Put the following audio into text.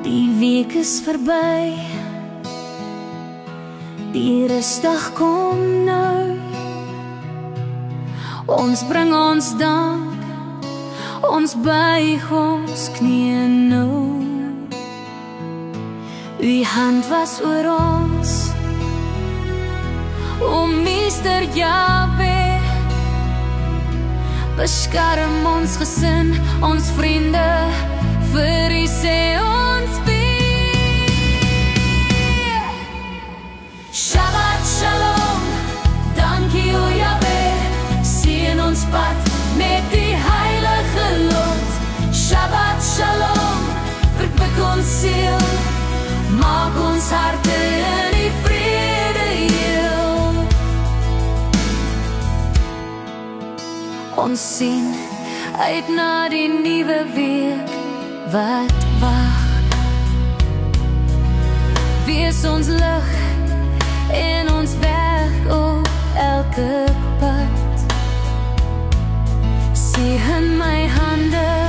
Die week is verby, die rustig kom nou. Ons bring ons dank, ons buig ons knieë nou. U hand was oor ons, o Meester Jahwe. Beskerm ons gesin, ons vriende, vir U sê ons weer. Shabbat Shalom, dankie o Jahwe, seën ons pad met die heilige lot. Shabbat Shalom, verkwik ons siel, maak ons harte in die vrede heel. Ons sien uit na die nuwe week wat wag. Wees ons lig en ons weg op elke pad. Seën my hande